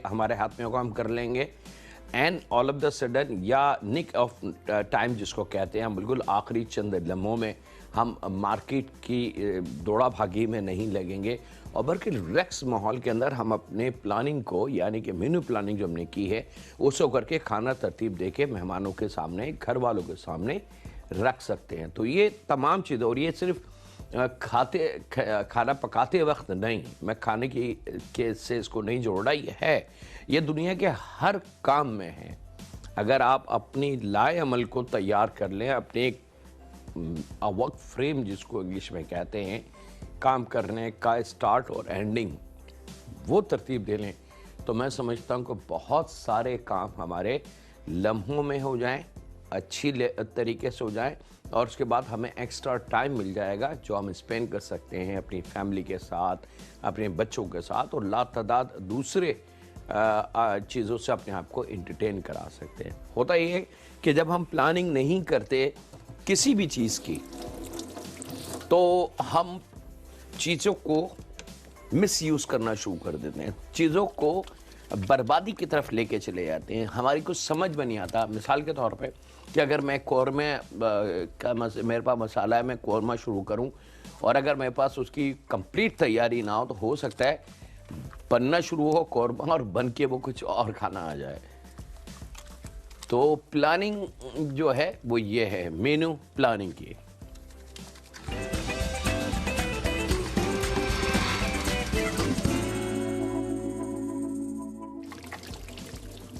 हमारे हाथ में होगा, हम कर लेंगे। And all of the sudden, या निक ऑफ टाइम जिसको कहते हैं, हम बिल्कुल आखिरी चंद लम्हों में हम मार्केट की दौड़ा भागी में नहीं लगेंगे, और बल्कि रिलैक्स माहौल के अंदर हम अपने प्लानिंग को, यानी कि मेनू प्लानिंग जो हमने की है, उसको करके खाना तरतीब दे के मेहमानों के सामने, घर वालों के सामने रख सकते हैं। तो ये तमाम चीज़ें, और ये सिर्फ खाना पकाते वक्त नहीं, मैं खाने की के से इसको नहीं जोड़ा, ये है, ये दुनिया के हर काम में है। अगर आप अपनी लाए अमल को तैयार कर लें, अपने एक वर्क फ्रेम जिसको इंग्लिश में कहते हैं, काम करने का स्टार्ट और एंडिंग, वो तरतीब दे लें, तो मैं समझता हूँ कि बहुत सारे काम हमारे लम्हों में हो जाएं, अच्छी तरीके से हो जाएं, और उसके बाद हमें एक्स्ट्रा टाइम मिल जाएगा जो हम स्पेंड कर सकते हैं अपनी फैमिली के साथ, अपने बच्चों के साथ, और लातादाद दूसरे चीज़ों से अपने आप को एंटरटेन करा सकते हैं। होता ये है कि जब हम प्लानिंग नहीं करते किसी भी चीज़ की, तो हम चीज़ों को मिसयूज़ करना शुरू कर देते हैं, चीज़ों को बर्बादी की तरफ लेके चले जाते हैं, हमारी कुछ समझ में नहीं आता। मिसाल के तौर पे कि अगर मैं कौरमे मेरे पास मसाला है, मैं कौरमा शुरू करूं, और अगर मेरे पास उसकी कंप्लीट तैयारी ना हो, तो हो सकता है बनना शुरू हो कौरमा और बन के वो कुछ और खाना आ जाए। तो प्लानिंग जो है वो ये है, मेनू प्लानिंग की।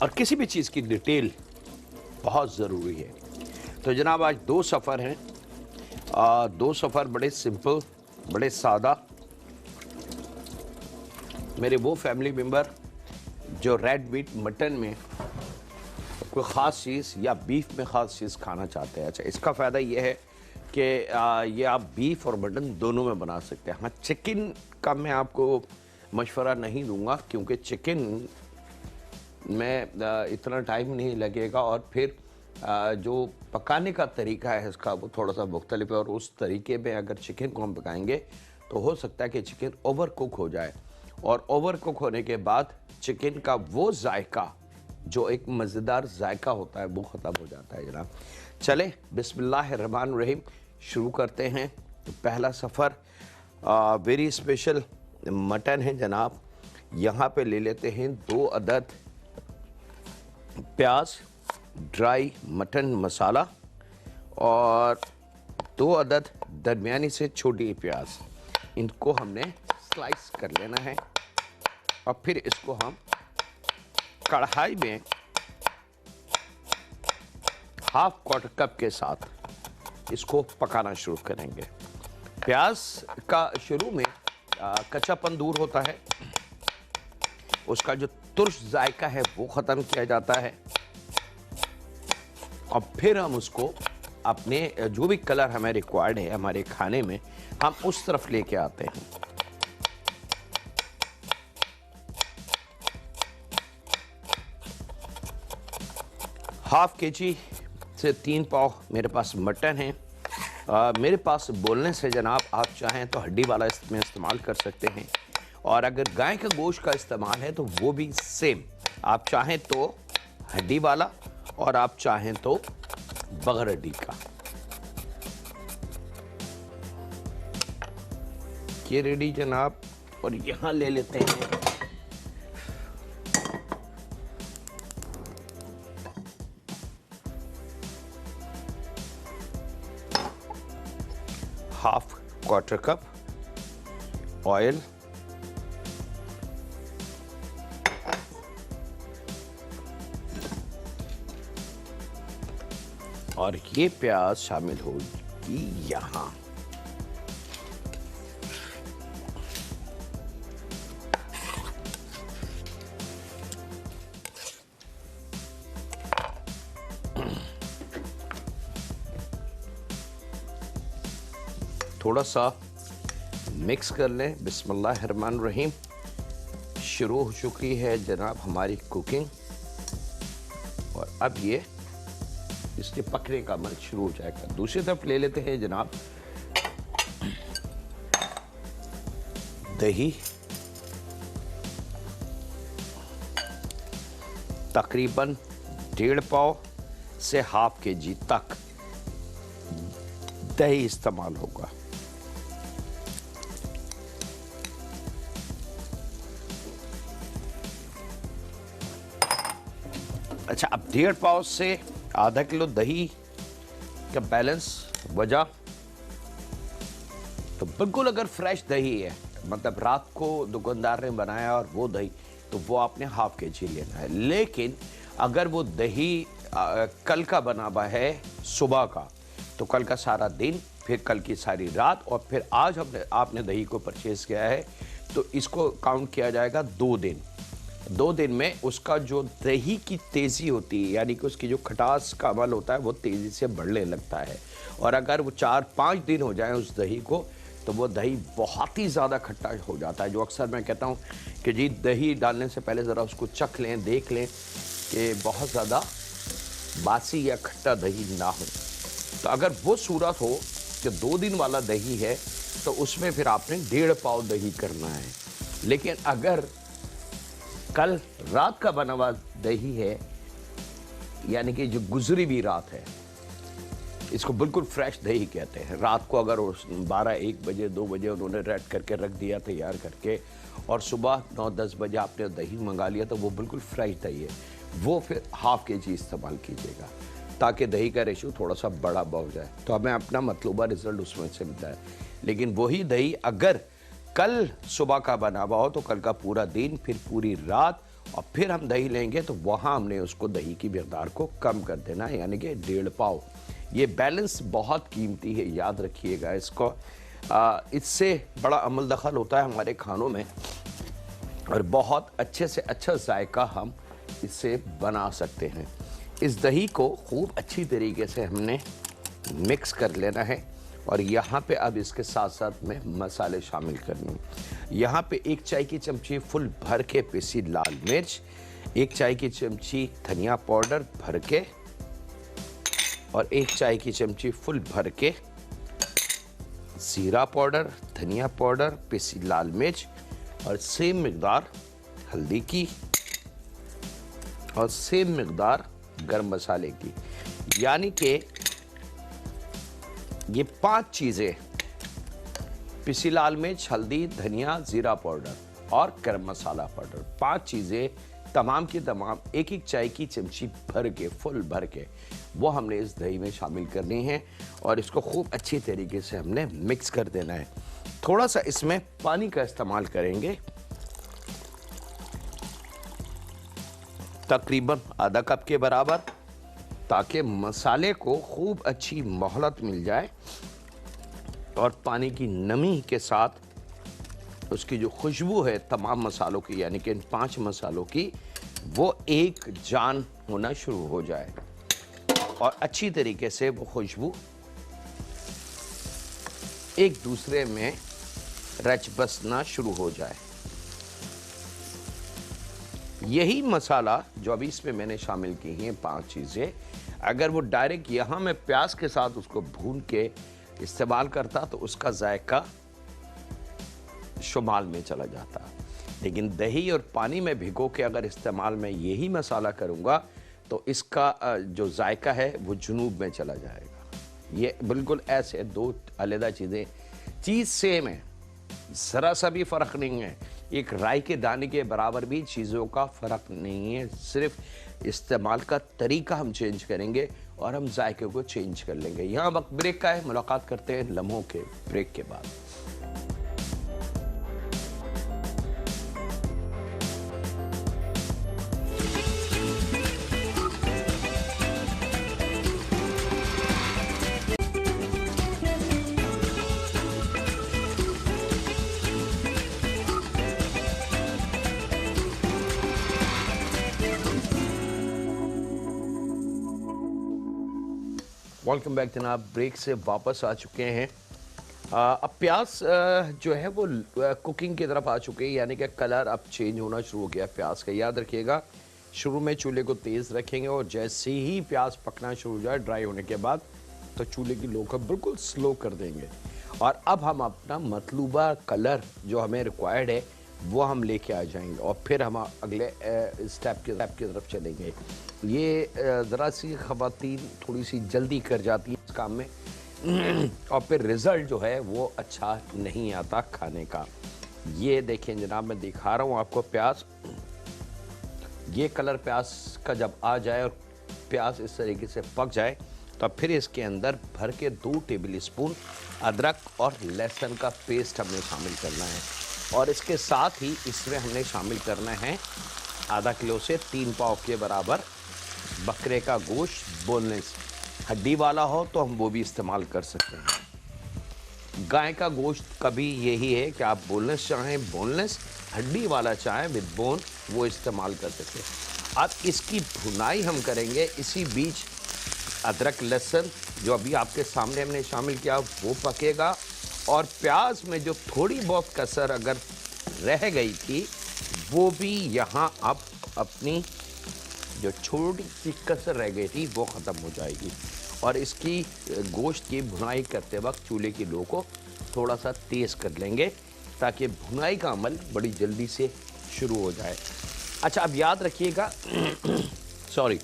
और किसी भी चीज़ की डिटेल बहुत ज़रूरी है। तो जनाब, आज 2 सफ़र हैं, 2 सफ़र बड़े सिंपल, बड़े सादा। मेरे वो फैमिली मेम्बर जो रेड मीट मटन में कोई ख़ास चीज़ या बीफ में ख़ास चीज़ खाना चाहते हैं। अच्छा, इसका फ़ायदा ये है कि ये आप बीफ और मटन दोनों में बना सकते हैं। हाँ, चिकन का मैं आपको मशवरा नहीं दूंगा, क्योंकि चिकन में इतना टाइम नहीं लगेगा, और फिर जो पकाने का तरीका है इसका वो थोड़ा सा मुख्तलिफ है, और उस तरीके में अगर चिकन को हम पकाएंगे तो हो सकता है कि चिकन ओवर कुक हो जाए, और ओवर कुक होने के बाद चिकन का वो जायका जो एक मज़ेदार जायका होता है वो ख़त्म हो जाता है। जनाब, चले बिस्मिल्लाहिर्रहमानिर्रहीम शुरू करते हैं। तो पहला सफ़र वेरी स्पेशल मटन है जनाब। यहाँ पे ले लेते हैं 2 अदद प्याज, ड्राई मटन मसाला, और 2 अदद दरमियानी से छोटी प्याज। इनको हमने स्लाइस कर लेना है, और फिर इसको हम कढ़ाई में हाफ क्वार्टर कप के साथ इसको पकाना शुरू करेंगे। प्याज का शुरू में कच्चापन दूर होता है, उसका जो तुर्श जायका है वो ख़त्म किया जाता है, और फिर हम उसको अपने जो भी कलर हमें रिक्वायर्ड है हमारे खाने में, हम उस तरफ लेके आते हैं। हाफ केजी से 3 पाव मेरे पास मटन है। मेरे पास बोलने से जनाब, आप चाहें तो हड्डी वाला इसमें इस्तेमाल कर सकते हैं, और अगर गाय का गोश्त का इस्तेमाल है तो वो भी सेम, आप चाहें तो हड्डी वाला, और आप चाहें तो बगैर हड्डी का। ये रेडी जनाब, और यहाँ ले लेते हैं हाफ क्वार्टर कप ऑयल, और ये प्याज शामिल होगी यहाँ। थोड़ा सा मिक्स कर लें। बिस्मिल्लाहिर्रहमानिर्रहीम। शुरू हो चुकी है जनाब हमारी कुकिंग, और अब ये इसके पकने का अमल शुरू हो जाएगा। दूसरी तरफ ले लेते हैं जनाब दही, तकरीबन 1.5 पाव से हाफ के जी तक दही इस्तेमाल होगा। अच्छा, अब 1.5 पाव से आधा किलो दही का बैलेंस वजह, तो बिल्कुल अगर फ्रेश दही है, मतलब रात को दुकानदार ने बनाया और वो दही, तो वो आपने हाफ के जी लेना है। लेकिन अगर वो दही कल का बना हुआ है सुबह का, तो कल का सारा दिन, फिर कल की सारी रात, और फिर आज आपने दही को परचेज किया है, तो इसको काउंट किया जाएगा 2 दिन। 2 दिन में उसका जो दही की तेज़ी होती है, यानी कि उसकी जो खटास का अमल होता है, वो तेज़ी से बढ़ने लगता है। और अगर वो 4-5 दिन हो जाए उस दही को, तो वो दही बहुत ही ज़्यादा खट्टा हो जाता है। जो अक्सर मैं कहता हूँ कि जी दही डालने से पहले ज़रा उसको चख लें, देख लें कि बहुत ज़्यादा बासी या खट्टा दही ना हो। तो अगर वो सूरत हो कि 2 दिन वाला दही है, तो उसमें फिर आपने 1.5 पाव दही करना है। लेकिन अगर कल रात का बना हुआ दही है, यानी कि जो गुजरी भी रात है, इसको बिल्कुल फ्रेश दही कहते हैं। रात को अगर 12-1 बजे 2 बजे उन्होंने रेड करके रख दिया तैयार करके, और सुबह 9-10 बजे आपने दही मंगा लिया, तो वो बिल्कुल फ्रेश दही है। वो फिर हाफ के जी इस्तेमाल कीजिएगा, ताकि दही का रेशो थोड़ा सा बड़ा बढ़ जाए, तो हमें अपना मतलूबा रिजल्ट उसमें से मिलता है। लेकिन वही दही अगर कल सुबह का बना हुआ हो, तो कल का पूरा दिन, फिर पूरी रात, और फिर हम दही लेंगे, तो वहाँ हमने उसको दही की मकदार को कम कर देना है, यानी कि 1.5 पाव। ये बैलेंस बहुत कीमती है, याद रखिएगा इसको। इससे बड़ा अमल दखल होता है हमारे खानों में, और बहुत अच्छे से अच्छा जायका हम इससे बना सकते हैं। इस दही को खूब अच्छी तरीके से हमने मिक्स कर लेना है, और यहाँ पे अब इसके साथ साथ में मसाले शामिल करने। यहाँ पे 1 चाय की चमची फुल भर के पिसी लाल मिर्च, 1 चाय की चमची धनिया पाउडर भर के, और 1 चाय की चमची फुल भर के जीरा पाउडर, धनिया पाउडर, पिसी लाल मिर्च, और सेम मकदार हल्दी की, और सेम मकदार गरम मसाले की। यानी कि ये 5 चीज़ें, पिसी लाल मिर्च, हल्दी, धनिया, जीरा पाउडर और गरम मसाला पाउडर, 5 चीज़ें तमाम की तमाम 1-1 चाय की चमची भर के, फुल भर के, वो हमने इस दही में शामिल करनी है, और इसको खूब अच्छी तरीके से हमने मिक्स कर देना है। थोड़ा सा इसमें पानी का इस्तेमाल करेंगे, तकरीबन आधा कप के बराबर, ताकि मसाले को खूब अच्छी मोहलत मिल जाए, और पानी की नमी के साथ उसकी जो खुशबू है तमाम मसालों की, यानी कि इन 5 मसालों की, वो एक जान होना शुरू हो जाए, और अच्छी तरीके से वो खुशबू एक दूसरे में रच बसना शुरू हो जाए। यही मसाला जो अभी इसमें मैंने शामिल की हैं 5 चीज़ें, अगर वो डायरेक्ट यहाँ मैं प्याज के साथ उसको भून के इस्तेमाल करता, तो उसका जायका शुमाल में चला जाता। लेकिन दही और पानी में भिगो के अगर इस्तेमाल में यही मसाला करूँगा, तो इसका जो जायका है वो जुनूब में चला जाएगा। ये बिल्कुल ऐसे 2 अलग चीज़ें, चीज़ सेम है, ज़रा सा भी फ़र्क नहीं है। एक राई के दाने के बराबर भी चीज़ों का फ़र्क नहीं है, सिर्फ इस्तेमाल का तरीका हम चेंज करेंगे, और हम जायके को चेंज कर लेंगे। यहाँ वक्त ब्रेक का है, मुलाकात करते हैं लम्हों के ब्रेक के बाद। वेलकम बैक जनाब, ब्रेक से वापस आ चुके हैं। अब प्याज जो है वो कुकिंग की तरफ आ चुके हैं, यानी कि कलर अब चेंज होना शुरू हो गया प्याज का। याद रखिएगा, शुरू में चूल्हे को तेज़ रखेंगे, और जैसे ही प्याज पकना शुरू हो जाए ड्राई होने के बाद, तो चूल्हे की लो को बिल्कुल स्लो कर देंगे। और अब हम अपना मतलूबा कलर जो हमें रिक्वायर्ड है वो हम लेके आ जाएंगे और फिर हम अगले स्टेप की तरफ चलेंगे। ये ज़रा सी ख़वातीन थोड़ी सी जल्दी कर जाती है इस काम में और फिर रिज़ल्ट जो है वो अच्छा नहीं आता खाने का। ये देखें जनाब, मैं दिखा रहा हूँ आपको प्याज। ये कलर प्याज का जब आ जाए और प्याज इस तरीके से पक जाए तो फिर इसके अंदर भर के 2 टेबल स्पून अदरक और लहसुन का पेस्ट हमने शामिल करना है और इसके साथ ही इसमें हमने शामिल करना है आधा किलो से 3 पाव के बराबर बकरे का गोश्त। बोनलेस हड्डी वाला हो तो हम वो भी इस्तेमाल कर सकते हैं। गाय का गोश्त का भी यही है कि आप बोनलेस चाहें बोनलेस, हड्डी वाला चाहें विद बोन, वो इस्तेमाल कर सकते हैं। अब इसकी भुनाई हम करेंगे। इसी बीच अदरक लहसुन जो अभी आपके सामने हमने शामिल किया वो पकेगा और प्याज में जो थोड़ी बहुत कसर अगर रह गई थी वो भी यहाँ अब अपनी जो छोटी सी कसर रह गई थी वो ख़त्म हो जाएगी। और इसकी गोश्त की भुनाई करते वक्त चूल्हे की लो को थोड़ा सा तेज़ कर लेंगे ताकि भुनाई का अमल बड़ी जल्दी से शुरू हो जाए। अच्छा, अब याद रखिएगा सॉरी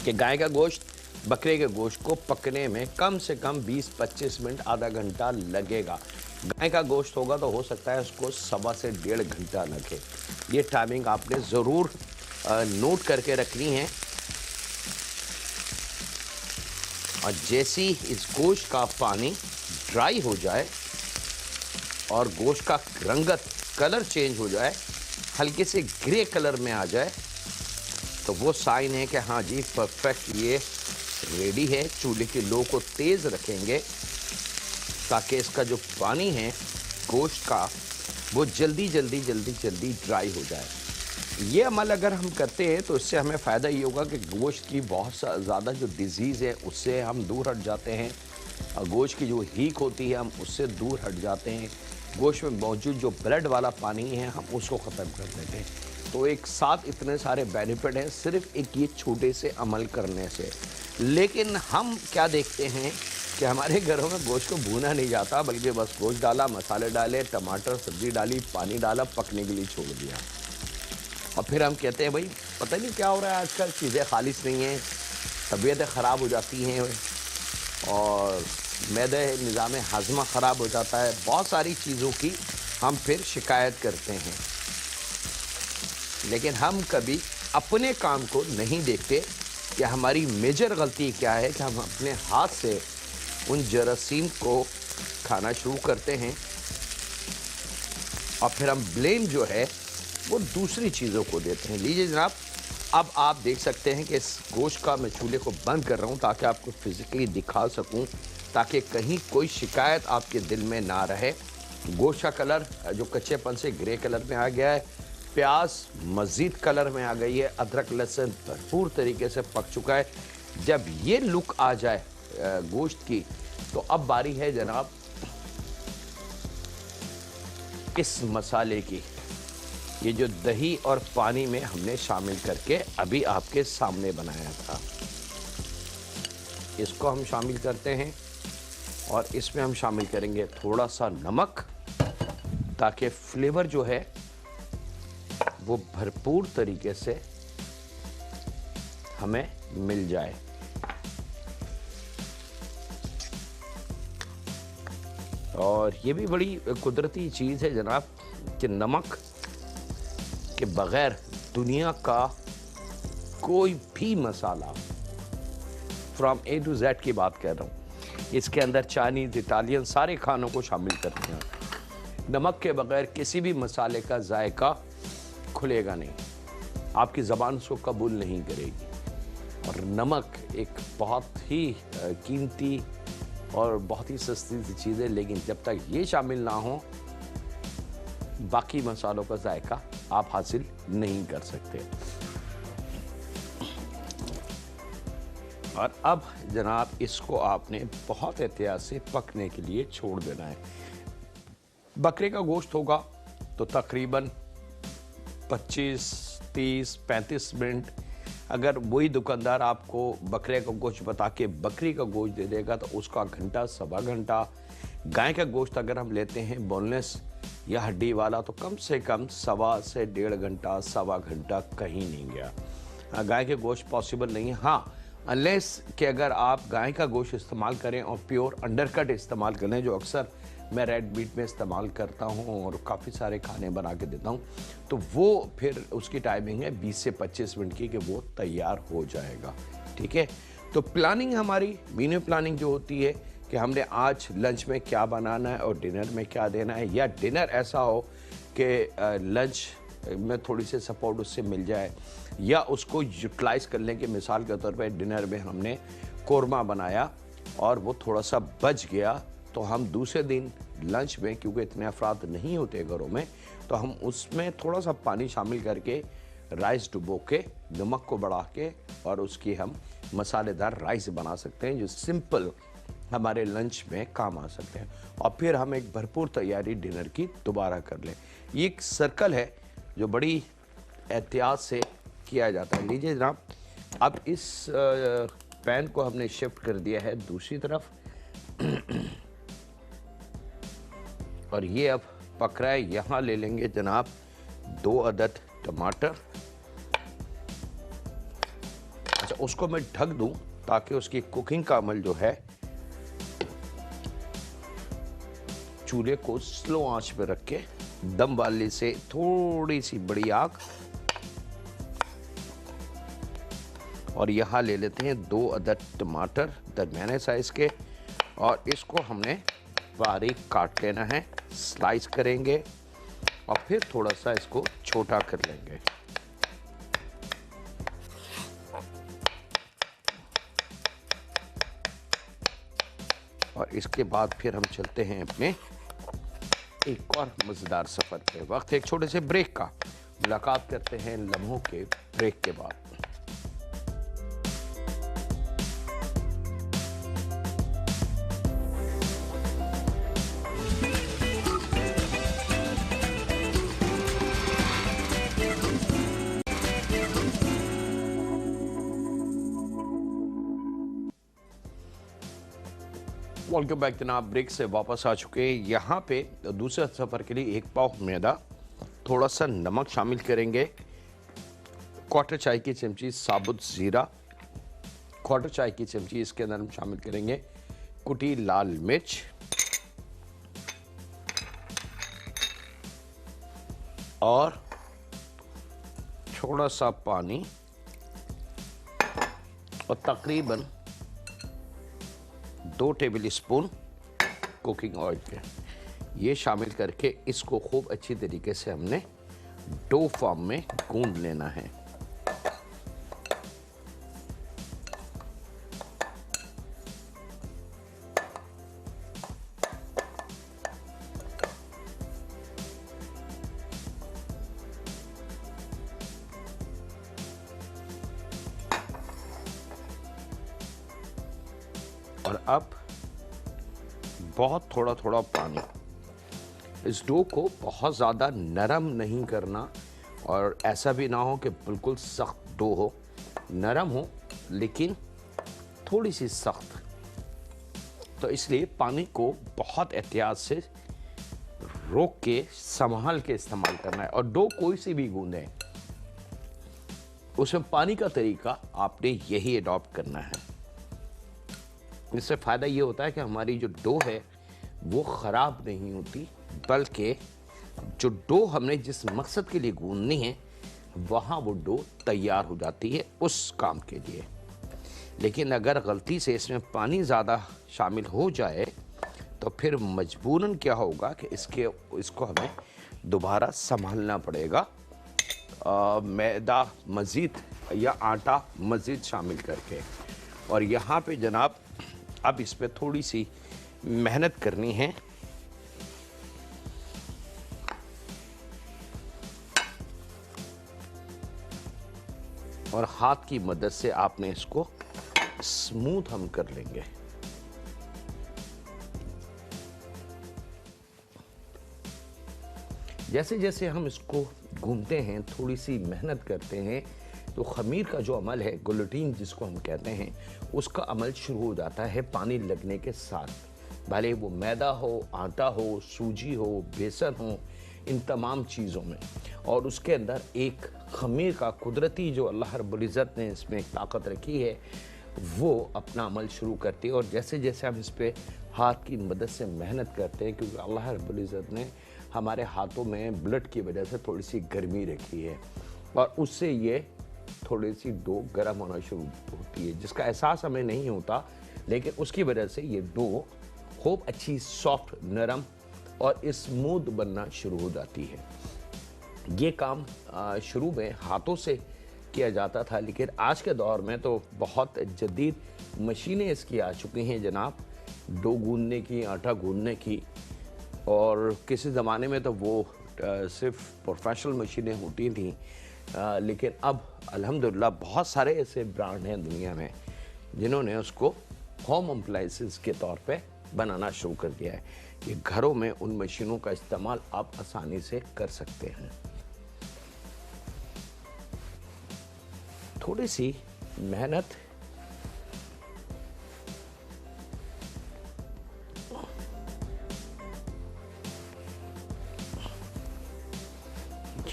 कि गाय का गोश्त बकरे के गोश्त को पकने में कम से कम 20-25 मिनट, आधा घंटा लगेगा। गाय का गोश्त होगा तो हो सकता है उसको 1.25 से 1.5 घंटा लगे। ये टाइमिंग आपने ज़रूर नोट करके रखनी है। और जैसी इस गोश्त का पानी ड्राई हो जाए और गोश्त का रंगत कलर चेंज हो जाए, हल्के से ग्रे कलर में आ जाए, तो वो साइन है कि हाँ जी परफेक्ट ये रेडी है। चूल्हे की लो को तेज़ रखेंगे ताकि इसका जो पानी है गोश्त का वो जल्दी ड्राई हो जाए। ये अमल अगर हम करते हैं तो इससे हमें फ़ायदा ये होगा कि गोश्त की बहुत ज़्यादा जो डिज़ीज़ है उससे हम दूर हट जाते हैं और गोश्त की जो हीक होती है हम उससे दूर हट जाते हैं। गोश्त में मौजूद जो ब्लड वाला पानी है हम उसको ख़त्म कर देते हैं। तो एक साथ इतने सारे बेनिफिट हैं सिर्फ एक ये छोटे से अमल करने से। लेकिन हम क्या देखते हैं कि हमारे घरों में गोश्त को भूना नहीं जाता, बल्कि बस गोश्त डाला, मसाले डाले, टमाटर सब्ज़ी डाली, पानी डाला, पकने के लिए छोड़ दिया और फिर हम कहते हैं भाई पता नहीं क्या हो रहा है आजकल, चीज़ें खालिश नहीं हैं, तबीयतें ख़राब हो जाती हैं और मैदे निज़ाम हाजमा ख़राब हो जाता है। बहुत सारी चीज़ों की हम फिर शिकायत करते हैं, लेकिन हम कभी अपने काम को नहीं देखते कि हमारी मेजर गलती क्या है कि हम अपने हाथ से उन जरासीम को खाना शुरू करते हैं और फिर हम ब्लेम जो है वो दूसरी चीज़ों को देते हैं। लीजिए जनाब, अब आप देख सकते हैं कि इस गोश्त का मैं चूल्हे को बंद कर रहा हूँ ताकि आपको फिज़िकली दिखा सकूँ, ताकि कहीं कोई शिकायत आपके दिल में ना रहे। गोश्त का कलर जो कच्चेपन से ग्रे कलर में आ गया है, प्याज मज़ीद कलर में आ गई है, अदरक लहसुन भरपूर तरीके से पक चुका है। जब ये लुक आ जाए गोश्त की तो अब बारी है जनाब इस मसाले की। ये जो दही और पानी में हमने शामिल करके अभी आपके सामने बनाया था, इसको हम शामिल करते हैं और इसमें हम शामिल करेंगे थोड़ा सा नमक ताकि फ्लेवर जो है वो भरपूर तरीके से हमें मिल जाए। और ये भी बड़ी कुदरती चीज़ है जनाब कि नमक के बग़ैर दुनिया का कोई भी मसाला, फ्रॉम ए टू जेड की बात कर रहा हूँ, इसके अंदर चाइनीज़, इटालियन सारे खानों को शामिल करते हैं। नमक के बग़ैर किसी भी मसाले का जायका खुलेगा नहीं, आपकी ज़बान उसको कबूल नहीं करेगी। और नमक एक बहुत ही कीमती और बहुत ही सस्ती सी चीज़ है, लेकिन जब तक ये शामिल ना हो बाकी मसालों का जायका आप हासिल नहीं कर सकते। और अब जनाब इसको आपने बहुत एहतियात से पकने के लिए छोड़ देना है। बकरे का गोश्त होगा तो तकरीबन 25, 30, 35 मिनट। अगर वही दुकानदार आपको बकरे का गोश्त बता के बकरी का गोश्त दे देगा तो उसका घंटा, 1.25 घंटा। गाय का गोश्त अगर हम लेते हैं बोनलेस या हड्डी वाला तो कम से कम 1.25 से 1.5 घंटा, 1.25 घंटा कहीं नहीं गया। गाय के गोश्त पॉसिबल नहीं है, हाँ अनलेस कि अगर आप गाय का गोश्त इस्तेमाल करें और प्योर अंडरकट इस्तेमाल करें, जो अक्सर मैं रेड मीट में इस्तेमाल करता हूं और काफ़ी सारे खाने बना के देता हूं, तो वो फिर उसकी टाइमिंग है 20 से 25 मिनट की कि वो तैयार हो जाएगा। ठीक है, तो प्लानिंग हमारी मेन्यू प्लानिंग जो होती है कि हमने आज लंच में क्या बनाना है और डिनर में क्या देना है, या डिनर ऐसा हो कि लंच में थोड़ी सी सपोर्ट उससे मिल जाए या उसको यूटिलाइज कर लें कि मिसाल के तौर पे डिनर में हमने कोरमा बनाया और वो थोड़ा सा बच गया, तो हम दूसरे दिन लंच में, क्योंकि इतने अफराद नहीं होते घरों में, तो हम उसमें थोड़ा सा पानी शामिल करके राइस डुबो के नमक को बढ़ा के और उसकी हम मसालेदार राइस बना सकते हैं, जो सिंपल हमारे लंच में काम आ सकते हैं। और फिर हम एक भरपूर तैयारी डिनर की दोबारा कर लें। ये एक सर्कल है जो बड़ी एहतियात से किया जाता है। लीजिए जनाब, अब इस पैन को हमने शिफ्ट कर दिया है दूसरी तरफ और ये अब पक रहा है। यहाँ ले लेंगे जनाब 2 अदद टमाटर। अच्छा, उसको मैं ढक दूं ताकि उसकी कुकिंग का अमल जो है चूल्हे को स्लो आंच पे रख के दम वाले से थोड़ी सी बड़ी आग, और यहाँ ले लेते हैं 2 अदद टमाटर दरमियाने साइज के, और इसको हमने बारीक काट लेना है, स्लाइस करेंगे और फिर थोड़ा सा इसको छोटा कर लेंगे। और इसके बाद फिर हम चलते हैं अपने एक और मज़ेदार सफ़र पे। वक्त एक छोटे से ब्रेक का, मुलाकात करते हैं लम्हों के ब्रेक के बाद। वेलकम बैक जनाब, ब्रेक से वापस आ चुके हैं। यहाँ पे दूसरे सफ़र के लिए 1 पाव मैदा, थोड़ा सा नमक शामिल करेंगे, 1/4 चाय की चमची साबुत ज़ीरा, 1/4 चाय की चमची इसके अंदर हम शामिल करेंगे कुटी लाल मिर्च, और थोड़ा सा पानी, और तकरीबन 2 टेबल स्पून कुकिंग ऑयल के ये शामिल करके इसको खूब अच्छी तरीके से हमने डो फॉर्म में गूंद लेना है। और अब बहुत थोड़ा थोड़ा पानी, इस डो को बहुत ज़्यादा नरम नहीं करना और ऐसा भी ना हो कि बिल्कुल सख्त डो हो, नरम हो लेकिन थोड़ी सी सख्त। तो इसलिए पानी को बहुत एहतियात से रोक के संभाल के इस्तेमाल करना है। और डो कोई सी भी गूंदें, उसमें पानी का तरीका आपने यही अडॉप्ट करना है। इससे फ़ायदा ये होता है कि हमारी जो डो है वो ख़राब नहीं होती, बल्कि जो डो हमने जिस मकसद के लिए गूंदनी है वहाँ वो डो तैयार हो जाती है उस काम के लिए। लेकिन अगर गलती से इसमें पानी ज़्यादा शामिल हो जाए तो फिर मजबूरन क्या होगा कि इसको हमें दोबारा संभालना पड़ेगा, मैदा मज़ीद या आटा मज़ीद शामिल करके। और यहाँ पे जनाब अब इस पे थोड़ी सी मेहनत करनी है। और हाथ की मदद से आपने इसको स्मूथ हम कर लेंगे। जैसे जैसे हम इसको घूमते हैं, थोड़ी सी मेहनत करते हैं, तो खमीर का जो अमल है, गुलेटिन जिसको हम कहते हैं, उसका अमल शुरू हो जाता है पानी लगने के साथ। भले वो मैदा हो, आटा हो, सूजी हो, बेसन हो, इन तमाम चीज़ों में। और उसके अंदर एक खमीर का कुदरती जो अल्लाह रब्बुल इज़्ज़त ने इसमें एक ताकत रखी है, वो अपना अमल शुरू करती है। और जैसे जैसे हम इस पे हाथ की मदद से मेहनत करते हैं, क्योंकि अल्लाह रब्बुल इज़्ज़त ने हमारे हाथों में ब्लड की वजह से थोड़ी सी गर्मी रखी है, और उससे ये थोड़ी सी डो गर्म होना शुरू होती है, जिसका एहसास हमें नहीं होता, लेकिन उसकी वजह से ये डो खूब अच्छी सॉफ्ट, नरम और स्मूथ बनना शुरू हो जाती है। ये काम शुरू में हाथों से किया जाता था, लेकिन आज के दौर में तो बहुत जदीद मशीनें इसकी आ चुकी हैं जनाब, डो गूंदने की, आटा गूंदने की। और किसी ज़माने में तो वो सिर्फ प्रोफेशनल मशीनें होती थीं, लेकिन अब अल्हम्दुलिल्लाह बहुत सारे ऐसे ब्रांड हैं दुनिया में जिन्होंने उसको होम अप्लायंसेस के तौर पे बनाना शुरू कर दिया है कि घरों में उन मशीनों का इस्तेमाल आप आसानी से कर सकते हैं। थोड़ी सी मेहनत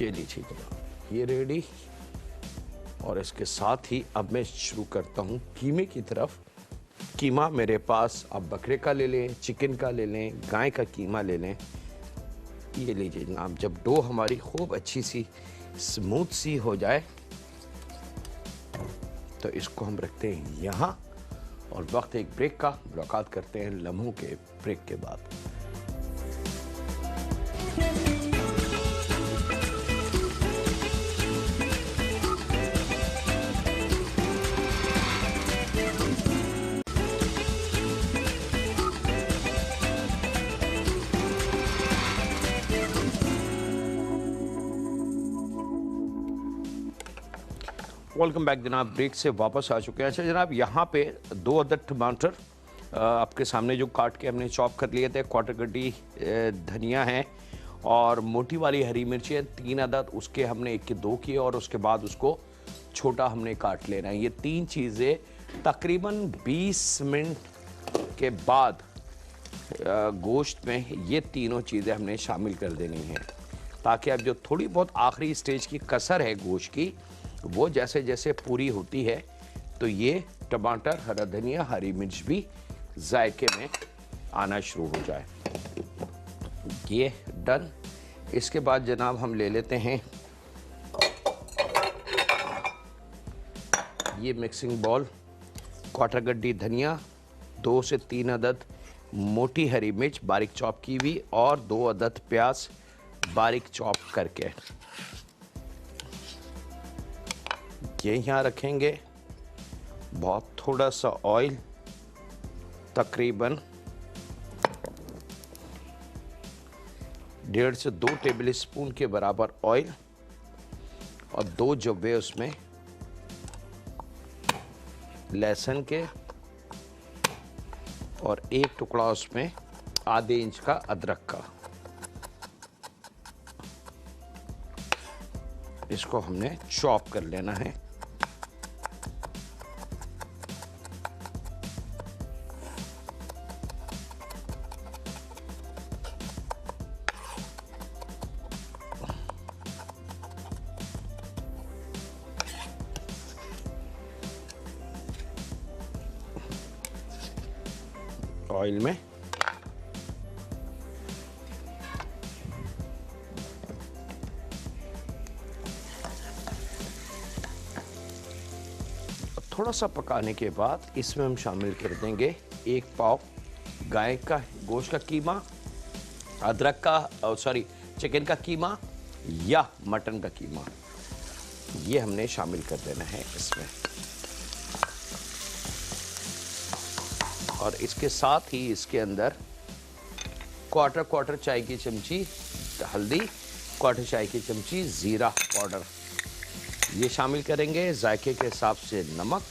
ये लीजिए जनाब, ये रेडी। और इसके साथ ही अब मैं शुरू करता हूँ कीमे की तरफ। कीमा मेरे पास आप बकरे का ले लें, चिकन का ले लें, गाय का कीमा ले लें। ये लीजिए जनाब, जब डो हमारी खूब अच्छी सी स्मूथ सी हो जाए तो इसको हम रखते हैं यहाँ, और वक्त एक ब्रेक का, मुलाकात करते हैं लम्हों के ब्रेक के बाद। वेलकम बैक जनाब, ब्रेक से वापस आ चुके हैं। अच्छा जनाब, यहाँ पे 2 अदद टमाटर आपके सामने जो काट के हमने चॉप कर लिए थे, क्वार्टर गड्डी धनिया है, और मोटी वाली हरी मिर्ची है 3 अदद, उसके हमने 1 के 2 किए, और उसके बाद उसको छोटा हमने काट लेना है। ये 3 चीज़ें तकरीबन 20 मिनट के बाद गोश्त में ये तीनों चीज़ें हमने शामिल कर देनी हैं, ताकि अब जो थोड़ी बहुत आखिरी स्टेज की कसर है गोश्त की, वो जैसे जैसे पूरी होती है तो ये टमाटर, हरा धनिया, हरी मिर्च भी जायके में आना शुरू हो जाए। ये डन। इसके बाद जनाब हम ले लेते हैं ये मिक्सिंग बॉल, क्वार्टर गड्डी धनिया, 2 से 3 अदद मोटी हरी मिर्च बारीक चॉप की हुई, और 2 अदद प्याज बारीक चॉप करके ये यहाँ रखेंगे। बहुत थोड़ा सा ऑयल, तकरीबन 1.5 से 2 टेबल स्पून के बराबर ऑयल, और 2 जब्बे उसमें लहसुन के, और 1 टुकड़ा उसमें आधे इंच का अदरक का। इसको हमने चॉप कर लेना है। ऑयल में थोड़ा सा पकाने के बाद इसमें हम शामिल कर देंगे 1 पाव गाय का गोश्त का कीमा, अदरक का चिकन का कीमा या मटन का कीमा, ये हमने शामिल कर देना है इसमें। और इसके साथ ही इसके अंदर क्वार्टर चाय की चमची हल्दी, क्वार्टर चाय की चमची ज़ीरा पाउडर ये शामिल करेंगे, जायके के हिसाब से नमक,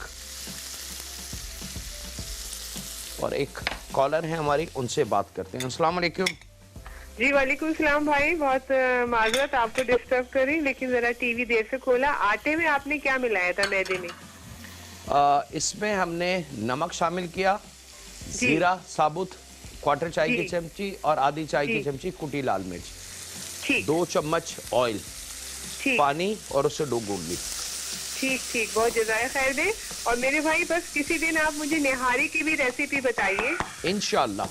और एक कॉलर है हमारी, उनसे बात करते हैं। अस्सलाम वालेकुम। जी वालेकुम सलाम भाई, बहुत माजरत आपको डिस्टर्ब करी, लेकिन जरा टीवी देर से खोला। आटे में आपने क्या मिलाया था मैदे में? इसमें हमने नमक शामिल किया, जीरा साबुत क्वार्टर चाय की जी। चमची और आधी चाय की जी। चमची कुटी लाल मिर्च, ठीक 2 चम्मच ऑयल, ठीक पानी और उससे 2 गुंडी। ठीक ठीक, बहुत जज़ाय खैर दे। और मेरे भाई बस किसी दिन आप मुझे निहारी की भी रेसिपी बताइए। इंशाल्लाह।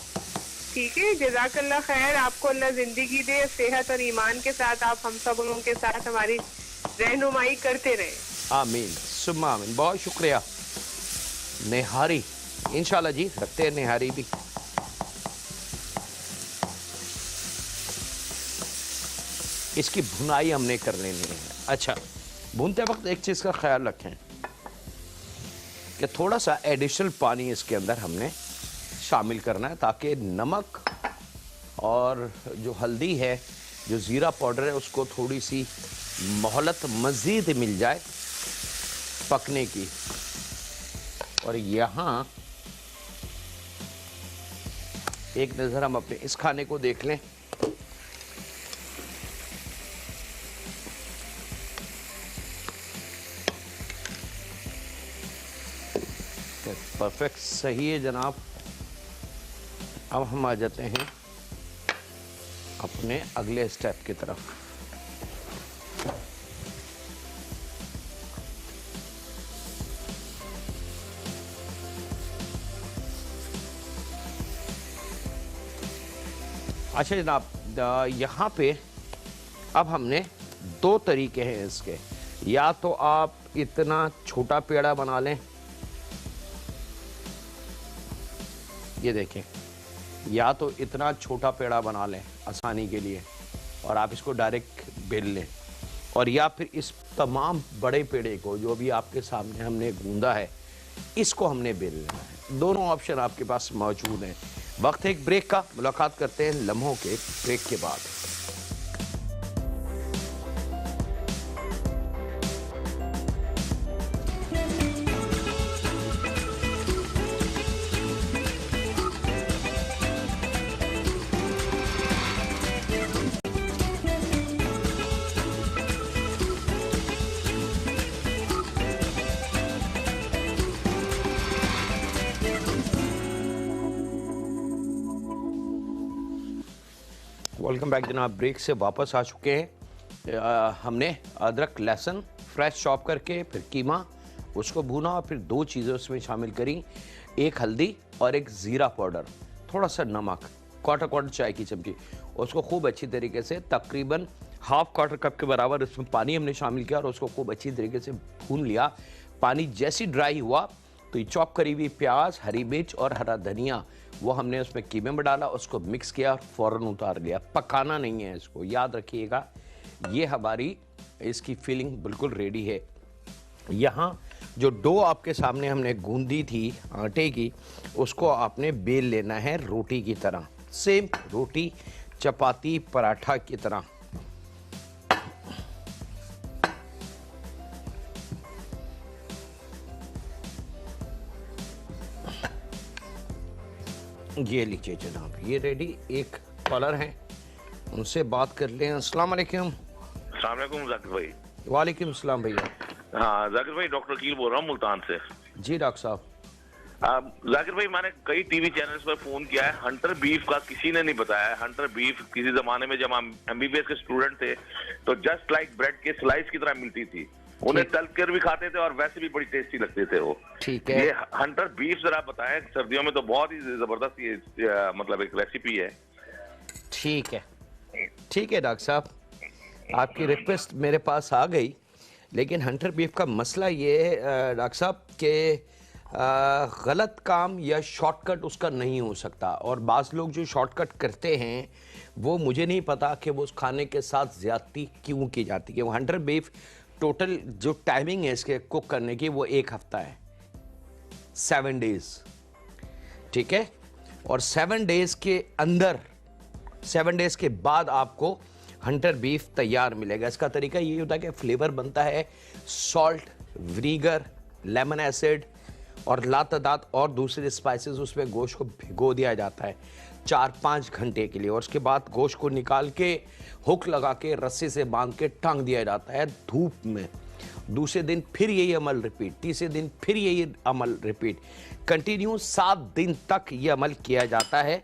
ठीक है, जज़ाकल्लाह खैर। आपको अल्लाह जिंदगी दे, सेहत और ईमान के साथ आप हम सब लोगों के साथ हमारी रहनुमाई करते रहे। आमीन सुम्मा आमीन, बहुत शुक्रिया। निहारी इंशाल्लाह जी, रखते हैं निहारी भी। इसकी भुनाई हमने कर लेनी है। अच्छा, भूनते वक्त एक चीज़ का ख्याल रखें कि थोड़ा सा एडिशनल पानी इसके अंदर हमने शामिल करना है, ताकि नमक और जो हल्दी है, जो ज़ीरा पाउडर है, उसको थोड़ी सी मोहलत मज़ीद मिल जाए पकने की। और यहाँ एक नज़र हम अपने इस खाने को देख लें। परफेक्ट सही है जनाब। अब हम आ जाते हैं अपने अगले स्टेप की तरफ। अच्छा जनाब, यहाँ पे अब हमने 2 तरीके हैं इसके। या तो आप इतना छोटा पेड़ा बना लें, ये देखें, या तो इतना छोटा पेड़ा बना लें आसानी के लिए और आप इसको डायरेक्ट बेल लें, और या फिर इस तमाम बड़े पेड़े को जो भी आपके सामने हमने गूंदा है, इसको हमने बेल लेना है। दोनों ऑप्शन आपके पास मौजूद हैं। वक्त एक ब्रेक का, मुलाकात करते हैं लम्हों के ब्रेक के बाद। वेलकम बैक जनाब, ब्रेक से वापस आ चुके हैं। हमने अदरक लहसुन फ्रेश चॉप करके फिर कीमा उसको भूना और फिर 2 चीज़ें उसमें शामिल करी, एक हल्दी और एक ज़ीरा पाउडर, थोड़ा सा नमक, क्वार्टर चाय की चमची। उसको खूब अच्छी तरीके से तकरीबन हाफ क्वार्टर कप के बराबर इसमें पानी हमने शामिल किया और उसको खूब अच्छी तरीके से भून लिया। पानी जैसी ड्राई हुआ तो ये चॉप करी हुई प्याज, हरी मिर्च और हरा धनिया वो हमने उसमें कीमे में डाला, उसको मिक्स किया और फ़ौरन उतार लिया। पकाना नहीं है इसको, याद रखिएगा। ये हमारी इसकी फीलिंग बिल्कुल रेडी है। यहाँ जो डो आपके सामने हमने गूंदी थी आटे की, उसको आपने बेल लेना है रोटी की तरह, सेम रोटी, चपाती, पराठा की तरह। ये लीजिए जनाब, ये रेडी। एक कॉलर हैं, उनसे बात कर लें। अस्सलाम वालेकुम। अस्सलाम वालेकुम जाकिर भाई। वालेकुम सलाम भैया। हाँ जाकिर भाई, डॉक्टर कील बोल रहा हूँ मुल्तान से। जी डॉक्टर साहब। जाकिर भाई, मैंने कई टीवी चैनल्स पर फोन किया है, हंटर बीफ का किसी ने नहीं बताया। हंटर बीफ किसी जमाने में जब हम एमबीबीएस के स्टूडेंट थे तो जस्ट लाइक ब्रेड के स्लाइस की तरह मिलती थी, उन्हें तल कर भी खाते थे और वैसे भी बड़ी टेस्टी लगते थे वो। ठीक है, ये हंटर बीफ जरा बताएं, सर्दियों में तो बहुत ही जबरदस्त ये मतलब एक रेसिपी है। ठीक है, ठीक है डॉक्टर साहब, आपकी रिक्वेस्ट मेरे पास आ गई। लेकिन हंटर बीफ का मसला ये है डॉक्टर साहब कि गलत काम या शॉर्टकट उसका नहीं हो सकता, और बाज़ लोग जो शॉर्टकट करते हैं वो मुझे नहीं पता कि वो उस खाने के साथ ज़्यादती क्यों की जाती है। वो हंटर बीफ टोटल जो टाइमिंग है इसके कुक करने की वो 1 हफ्ता है, 7 डेज़, ठीक है। और 7 डेज़ के अंदर, 7 डेज़ के बाद आपको हंटर बीफ तैयार मिलेगा। इसका तरीका ये होता है कि फ्लेवर बनता है सॉल्ट, विनीगर, लेमन एसिड और लातादाद और दूसरे स्पाइसेस, उसमें गोश्त को भिगो दिया जाता है 4-5 घंटे के लिए, और उसके बाद गोश्त को निकाल के हुक लगा के रस्सी से बांध के टांग दिया जाता है धूप में। दूसरे दिन फिर यही अमल रिपीट, तीसरे दिन फिर यही अमल रिपीट, कंटिन्यू 7 दिन तक ये अमल किया जाता है।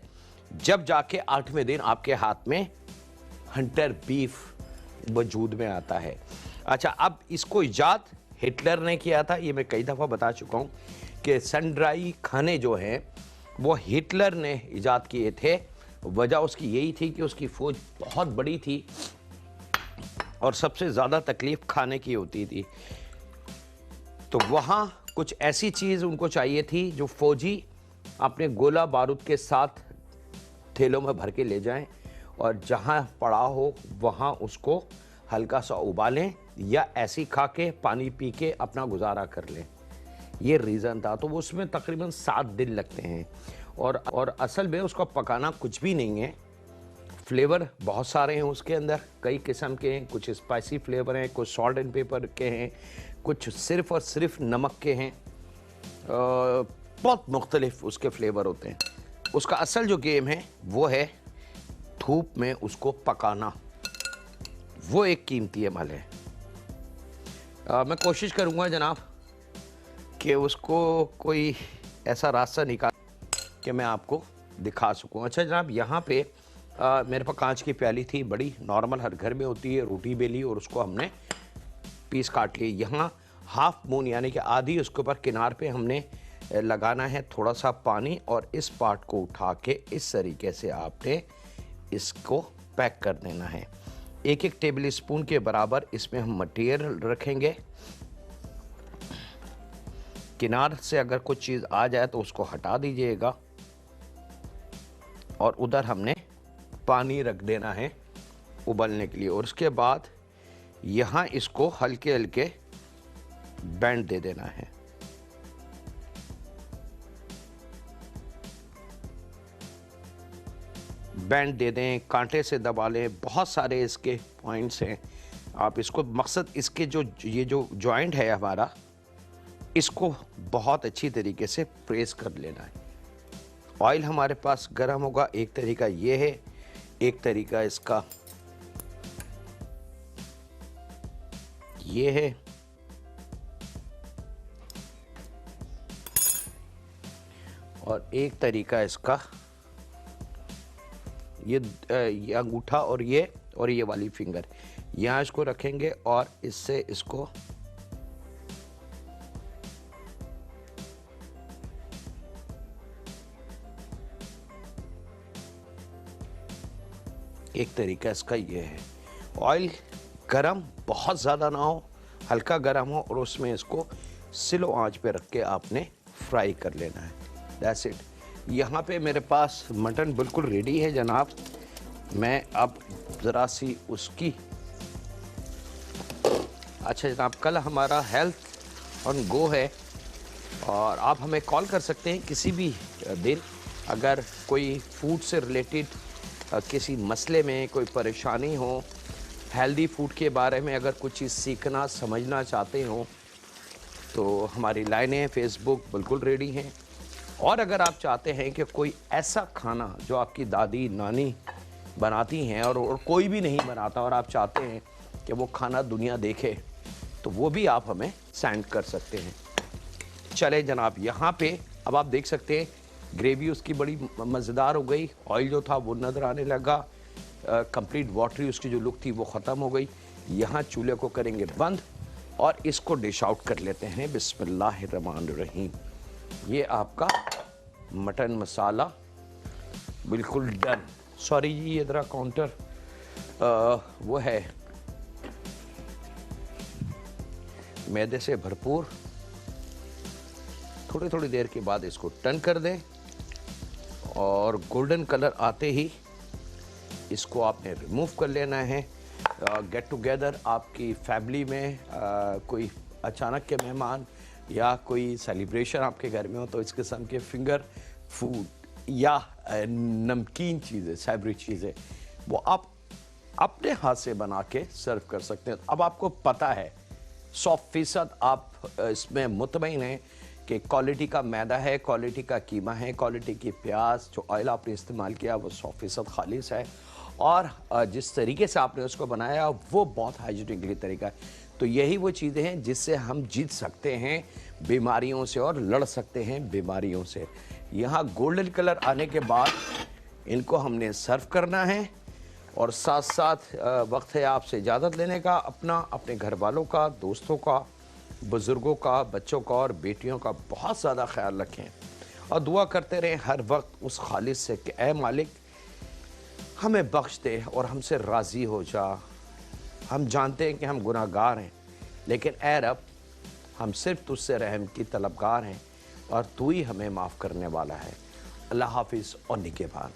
जब जाके 8वें दिन आपके हाथ में हंटर बीफ वजूद में आता है। अच्छा, अब इसको इजाद हिटलर ने किया था, ये मैं कई दफ़ा बता चुका हूँ कि सन ड्राई खाने जो हैं वो हिटलर ने इजाद किए थे। वजह उसकी यही थी कि उसकी फ़ौज बहुत बड़ी थी और सबसे ज़्यादा तकलीफ़ खाने की होती थी, तो वहाँ कुछ ऐसी चीज़ उनको चाहिए थी जो फ़ौजी अपने गोला बारूद के साथ थैलों में भर के ले जाएं और जहाँ पड़ा हो वहाँ उसको हल्का सा उबालें या ऐसी खा के पानी पी के अपना गुजारा कर लें। ये रीज़न था। तो वो उसमें तकरीबन 7 दिन लगते हैं और असल में उसको पकाना कुछ भी नहीं है। फ्लेवर बहुत सारे हैं उसके अंदर, कई किस्म के हैं, कुछ स्पाइसी फ्लेवर हैं, कुछ सॉल्ट एंड पेपर के हैं, कुछ सिर्फ और सिर्फ नमक के हैं, बहुत मुख्तलिफ उसके फ्लेवर होते हैं। उसका असल जो गेम है वो है धूप में उसको पकाना, वो एक कीमती अमल है। मैं कोशिश करूँगा जनाब कि उसको कोई ऐसा रास्ता निकाल कि मैं आपको दिखा सकूँ। अच्छा जनाब, यहाँ पे मेरे पास कांच की प्याली थी, बड़ी नॉर्मल हर घर में होती है, रोटी बेली और उसको हमने पीस काट लिए। यहाँ हाफ मून यानी कि आधी उसके ऊपर किनार पे हमने लगाना है थोड़ा सा पानी और इस पार्ट को उठा के इस तरीके से आपने इसको पैक कर देना है। 1-1 टेबल स्पून के बराबर इसमें हम मटेरियल रखेंगे। किनार से अगर कुछ चीज़ आ जाए तो उसको हटा दीजिएगा और उधर हमने पानी रख देना है उबलने के लिए और उसके बाद यहाँ इसको हल्के हल्के बैंड दे देना है। बैंड दे दें, कांटे से दबा लें, बहुत सारे इसके पॉइंट्स हैं। आप इसको मकसद इसके ये जो जॉइंट है हमारा, इसको बहुत अच्छी तरीके से प्रेस कर लेना है। ऑयल हमारे पास गर्म होगा, एक तरीका ये है, एक तरीका इसका ये है। और एक तरीका इसका ये अंगूठा और ये वाली फिंगर यहाँ इसको रखेंगे और इससे इसको एक तरीका इसका ये है। ऑयल गरम बहुत ज़्यादा ना हो, हल्का गरम हो और उसमें इसको स्लो आंच पे रख के आपने फ्राई कर लेना है। That's it. यहाँ पे मेरे पास मटन बिल्कुल रेडी है जनाब। मैं अब ज़रा सी उसकी अच्छा जनाब, कल हमारा हेल्थ ऑन गो है और आप हमें कॉल कर सकते हैं किसी भी दिन। अगर कोई फूड से रिलेटेड किसी मसले में कोई परेशानी हो, हेल्दी फूड के बारे में अगर कुछ चीज़ सीखना समझना चाहते हो तो हमारी लाइनें फेसबुक बिल्कुल रेडी हैं। और अगर आप चाहते हैं कि कोई ऐसा खाना जो आपकी दादी नानी बनाती हैं और कोई भी नहीं बनाता और आप चाहते हैं कि वो खाना दुनिया देखे, तो वो भी आप हमें सेंड कर सकते हैं। चले जनाब, यहाँ पे अब आप देख सकते हैं ग्रेवी उसकी बड़ी मज़ेदार हो गई। ऑयल जो था वो नज़र आने लगा, कंप्लीट वाटरी उसकी जो लुक थी वो ख़त्म हो गई। यहाँ चूल्हे को करेंगे बंद और इसको डिश आउट कर लेते हैं। बिस्मिल्लाहिर्रहमानिर्रहीम। ये आपका मटन मसाला बिल्कुल डन। सॉरी जी, ये ज़रा काउंटर वो है मैदे से भरपूर। थोड़ी देर के बाद इसको टर्न कर दें और गोल्डन कलर आते ही इसको आपने रिमूव कर लेना है। गेट टुगेदर आपकी फैमिली में कोई अचानक के मेहमान या कोई सेलिब्रेशन आपके घर में हो तो इस किस्म के फिंगर फूड या नमकीन चीज़ें, सैबरी चीज़ें, वो आप अपने हाथ से बना के सर्व कर सकते हैं। अब आपको पता है 100% आप इसमें मुतमईन हैं कि क्वालिटी का मैदा है, क्वालिटी का कीमा है, क्वालिटी की प्याज, जो ऑयल आपने इस्तेमाल किया वो 100% खालिस है और जिस तरीके से आपने उसको बनाया वो बहुत हाइजीनिकली तरीका है। तो यही वो चीज़ें हैं जिससे हम जीत सकते हैं बीमारियों से और लड़ सकते हैं बीमारियों से। यहाँ गोल्डन कलर आने के बाद इनको हमने सर्व करना है और साथ साथ वक्त है आपसे इजाज़त लेने का, अपना, अपने घर वालों का, दोस्तों का, बुज़ुर्गों का, बच्चों का और बेटियों का बहुत ज़्यादा ख्याल रखें और दुआ करते रहें हर वक्त उस खालिद से कि ऐ मालिक हमें बख्श दे और हमसे राज़ी हो जा। हम जानते हैं कि हम गुनाहगार हैं, लेकिन ऐ रब हम सिर्फ तुझसे रहम की तलबगार हैं और तू ही हमें माफ़ करने वाला है। अल्लाह हाफिज़ और निगहबान।